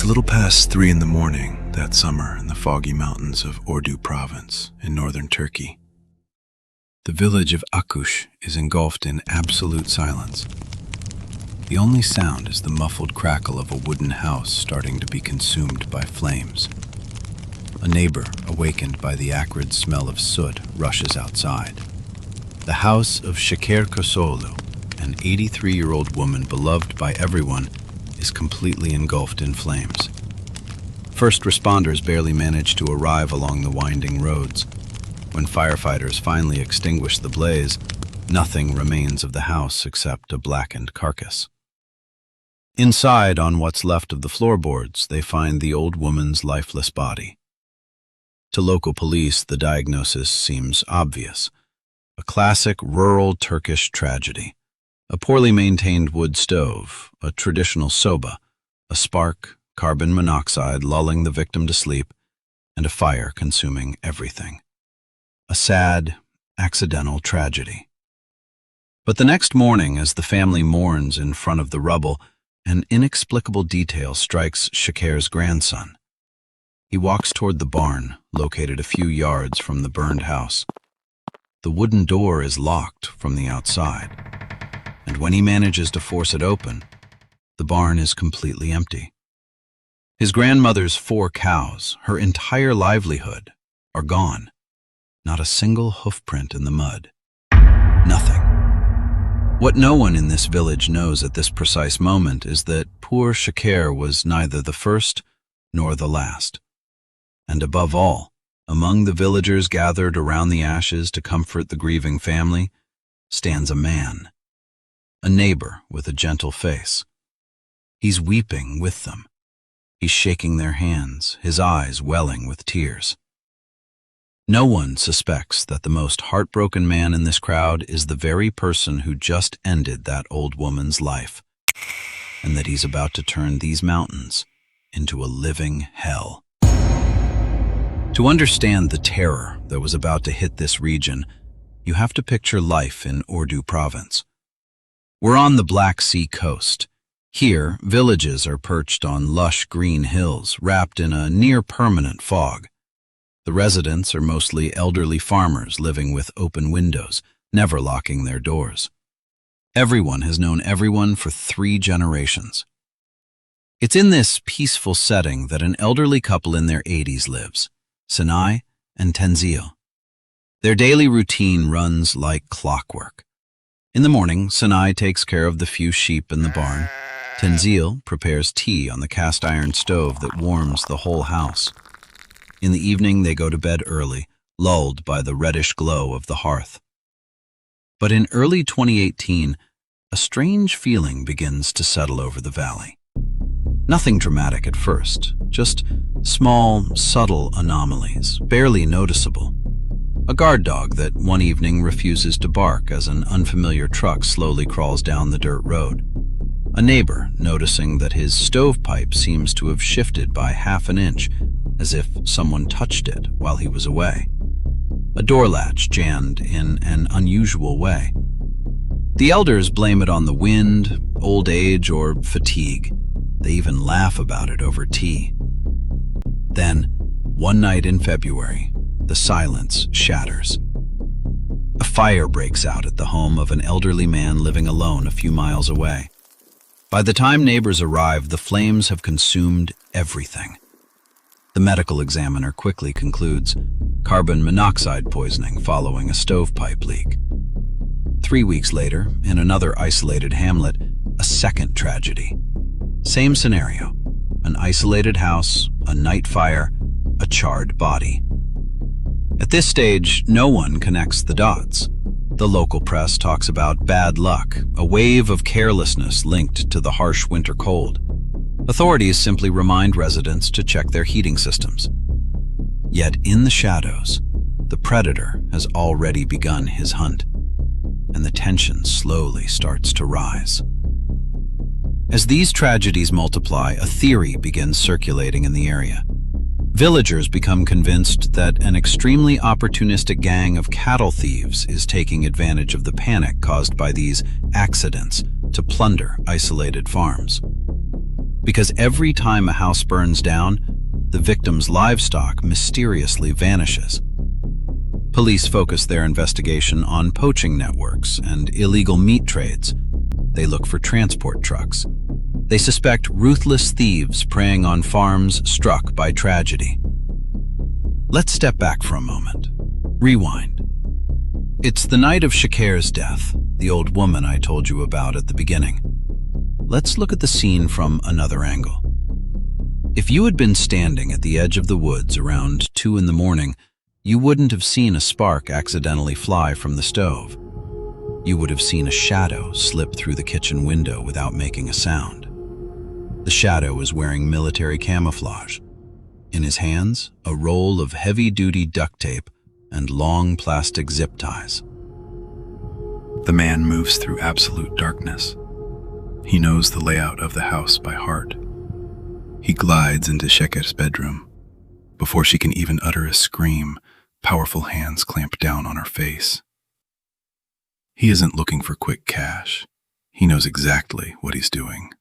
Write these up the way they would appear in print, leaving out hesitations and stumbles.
a little past 3 in the morning that summer in the foggy mountains of Ordu province in northern Turkey. The village of Akuş is engulfed in absolute silence. The only sound is the muffled crackle of a wooden house starting to be consumed by flames. A neighbor, awakened by the acrid smell of soot, rushes outside. The house of Şeker Köseoğlu, an 83-year-old woman beloved by everyone, is completely engulfed in flames. First responders barely manage to arrive along the winding roads. When firefighters finally extinguish the blaze, nothing remains of the house except a blackened carcass. Inside, on what's left of the floorboards, they find the old woman's lifeless body. To local police, the diagnosis seems obvious. A classic rural Turkish tragedy. A poorly maintained wood stove, a traditional soba, a spark, carbon monoxide lulling the victim to sleep, and a fire consuming everything. A sad, accidental tragedy. But the next morning, as the family mourns in front of the rubble, an inexplicable detail strikes Şeker's grandson. He walks toward the barn, located a few yards from the burned house. The wooden door is locked from the outside, and when he manages to force it open, the barn is completely empty. His grandmother's 4 cows, her entire livelihood, are gone. Not a single hoofprint in the mud. Nothing. What no one in this village knows at this precise moment is that poor Şeker was neither the first nor the last. And above all, among the villagers gathered around the ashes to comfort the grieving family, stands a man. A neighbor with a gentle face. He's weeping with them. He's shaking their hands, his eyes welling with tears. No one suspects that the most heartbroken man in this crowd is the very person who just ended that old woman's life, and that he's about to turn these mountains into a living hell. To understand the terror that was about to hit this region, you have to picture life in Ordu province. We're on the Black Sea coast. Here, villages are perched on lush green hills, wrapped in a near-permanent fog. The residents are mostly elderly farmers living with open windows, never locking their doors. Everyone has known everyone for 3 generations. It's in this peaceful setting that an elderly couple in their 80s lives, Sinay and Tenzil. Their daily routine runs like clockwork. In the morning, Sinay takes care of the few sheep in the barn. Tenzil prepares tea on the cast-iron stove that warms the whole house. In the evening, they go to bed early, lulled by the reddish glow of the hearth. But in early 2018, a strange feeling begins to settle over the valley. Nothing dramatic at first, just small, subtle anomalies, barely noticeable. A guard dog that one evening refuses to bark as an unfamiliar truck slowly crawls down the dirt road. A neighbor noticing that his stovepipe seems to have shifted by half an inch, as if someone touched it while he was away. A door latch jammed in an unusual way. The elders blame it on the wind, old age, or fatigue. They even laugh about it over tea. Then, one night in February, the silence shatters. A fire breaks out at the home of an elderly man living alone a few miles away. By the time neighbors arrive, the flames have consumed everything. The medical examiner quickly concludes carbon monoxide poisoning following a stovepipe leak. 3 weeks later, in another isolated hamlet, a second tragedy. Same scenario: an isolated house, a night fire, a charred body. At this stage, no one connects the dots. The local press talks about bad luck, a wave of carelessness linked to the harsh winter cold. Authorities simply remind residents to check their heating systems. Yet in the shadows, the predator has already begun his hunt, and the tension slowly starts to rise. As these tragedies multiply, a theory begins circulating in the area. Villagers become convinced that an extremely opportunistic gang of cattle thieves is taking advantage of the panic caused by these accidents to plunder isolated farms. Because every time a house burns down, the victim's livestock mysteriously vanishes. Police focus their investigation on poaching networks and illegal meat trades. They look for transport trucks. They suspect ruthless thieves preying on farms struck by tragedy. Let's step back for a moment. Rewind. It's the night of Shaker's death, the old woman I told you about at the beginning. Let's look at the scene from another angle. If you had been standing at the edge of the woods around 2 in the morning, you wouldn't have seen a spark accidentally fly from the stove. You would have seen a shadow slip through the kitchen window without making a sound. The shadow was wearing military camouflage. In his hands, a roll of heavy-duty duct tape and long plastic zip ties. The man moves through absolute darkness. He knows the layout of the house by heart. He glides into Şeker's bedroom. Before she can even utter a scream, powerful hands clamp down on her face. He isn't looking for quick cash. He knows exactly what he's doing.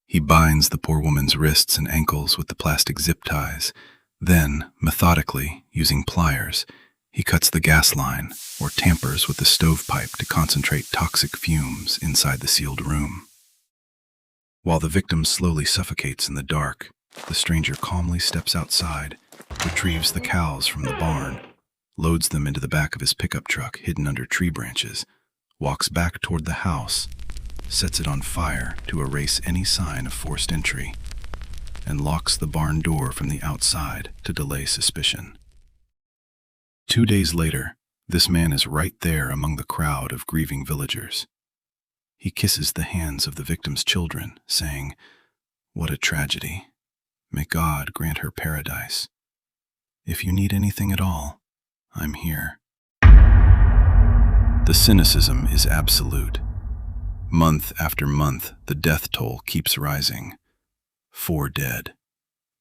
He binds the poor woman's wrists and ankles with the plastic zip ties. Then, methodically, using pliers, he cuts the gas line or tampers with the stovepipe to concentrate toxic fumes inside the sealed room. While the victim slowly suffocates in the dark, the stranger calmly steps outside, retrieves the cows from the barn, loads them into the back of his pickup truck hidden under tree branches, walks back toward the house, sets it on fire to erase any sign of forced entry, and locks the barn door from the outside to delay suspicion. 2 days later, this man is right there among the crowd of grieving villagers. He kisses the hands of the victim's children, saying, "What a tragedy. May God grant her paradise. If you need anything at all, I'm here." The cynicism is absolute. Month after month, the death toll keeps rising. 4 dead,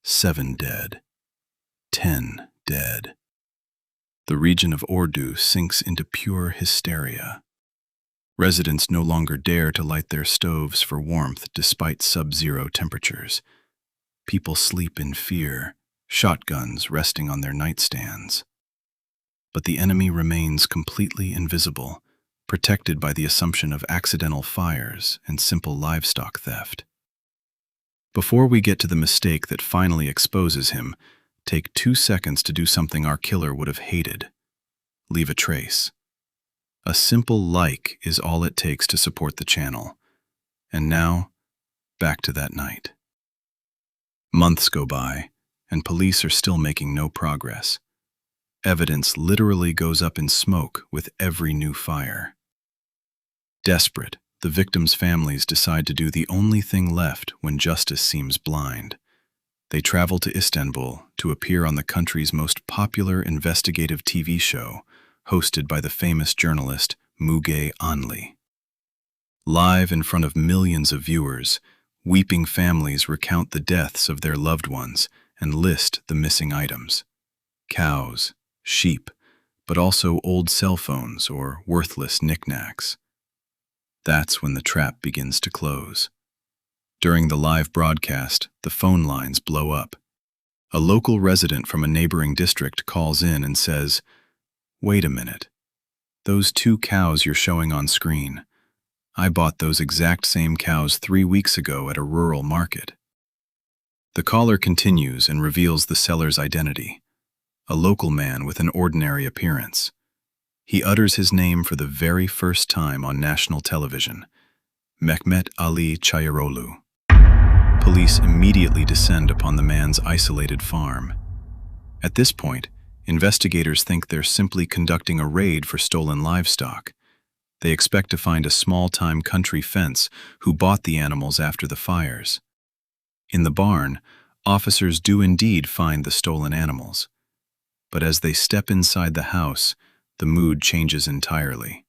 7 dead, 10 dead. The region of Ordu sinks into pure hysteria. Residents no longer dare to light their stoves for warmth despite sub-zero temperatures. People sleep in fear, shotguns resting on their nightstands. But the enemy remains completely invisible, protected by the assumption of accidental fires and simple livestock theft. Before we get to the mistake that finally exposes him, take 2 seconds to do something our killer would have hated. Leave a trace. A simple like is all it takes to support the channel. And now, back to that night. Months go by, and police are still making no progress. Evidence literally goes up in smoke with every new fire. Desperate, the victims' families decide to do the only thing left when justice seems blind. They travel to Istanbul to appear on the country's most popular investigative TV show, hosted by the famous journalist Müge Anlı. Live in front of millions of viewers, weeping families recount the deaths of their loved ones and list the missing items. Cows, sheep, but also old cell phones or worthless knickknacks. That's when the trap begins to close. During the live broadcast, the phone lines blow up. A local resident from a neighboring district calls in and says, "Wait a minute. Those 2 cows you're showing on screen, I bought those exact same cows 3 weeks ago at a rural market." The caller continues and reveals the seller's identity, a local man with an ordinary appearance. He utters his name for the very first time on national television, Mehmet Ali Çayıroğlu. Police immediately descend upon the man's isolated farm. At this point, investigators think they're simply conducting a raid for stolen livestock. They expect to find a small-time country fence who bought the animals after the fires. In the barn, officers do indeed find the stolen animals. But as they step inside the house, the mood changes entirely.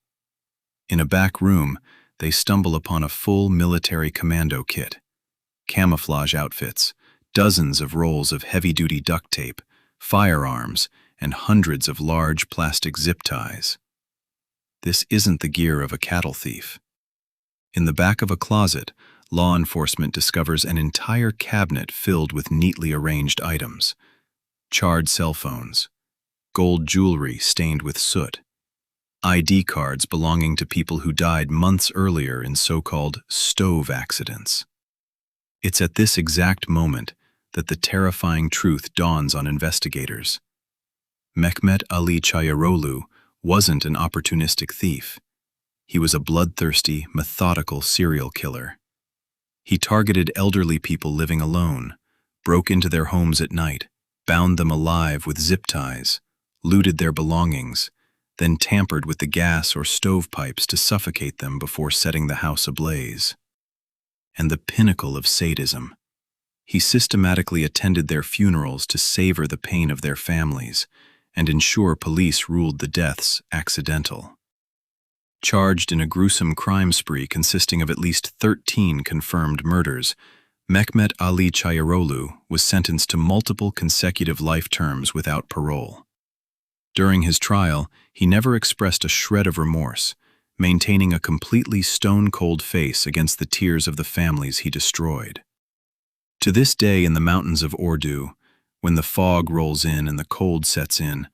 In a back room, they stumble upon a full military commando kit, camouflage outfits, dozens of rolls of heavy-duty duct tape, firearms, and hundreds of large plastic zip ties. This isn't the gear of a cattle thief. In the back of a closet, law enforcement discovers an entire cabinet filled with neatly arranged items: charred cell phones, gold jewelry stained with soot, ID cards belonging to people who died months earlier in so-called stove accidents. It's at this exact moment that the terrifying truth dawns on investigators. Mehmet Ali Çayıroğlu wasn't an opportunistic thief. He was a bloodthirsty, methodical serial killer. He targeted elderly people living alone, broke into their homes at night, bound them alive with zip ties, looted their belongings, then tampered with the gas or stovepipes to suffocate them before setting the house ablaze. And the pinnacle of sadism, he systematically attended their funerals to savor the pain of their families and ensure police ruled the deaths accidental. Charged in a gruesome crime spree consisting of at least 13 confirmed murders, Mehmet Ali Çayıroğlu was sentenced to multiple consecutive life terms without parole. During his trial, he never expressed a shred of remorse, maintaining a completely stone-cold face against the tears of the families he destroyed. To this day in the mountains of Ordu, when the fog rolls in and the cold sets in,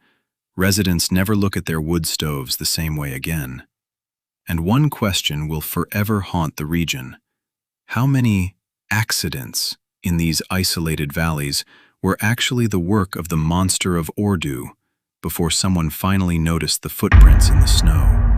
residents never look at their wood stoves the same way again. And one question will forever haunt the region: how many accidents in these isolated valleys were actually the work of the monster of Ordu before someone finally noticed the footprints in the snow?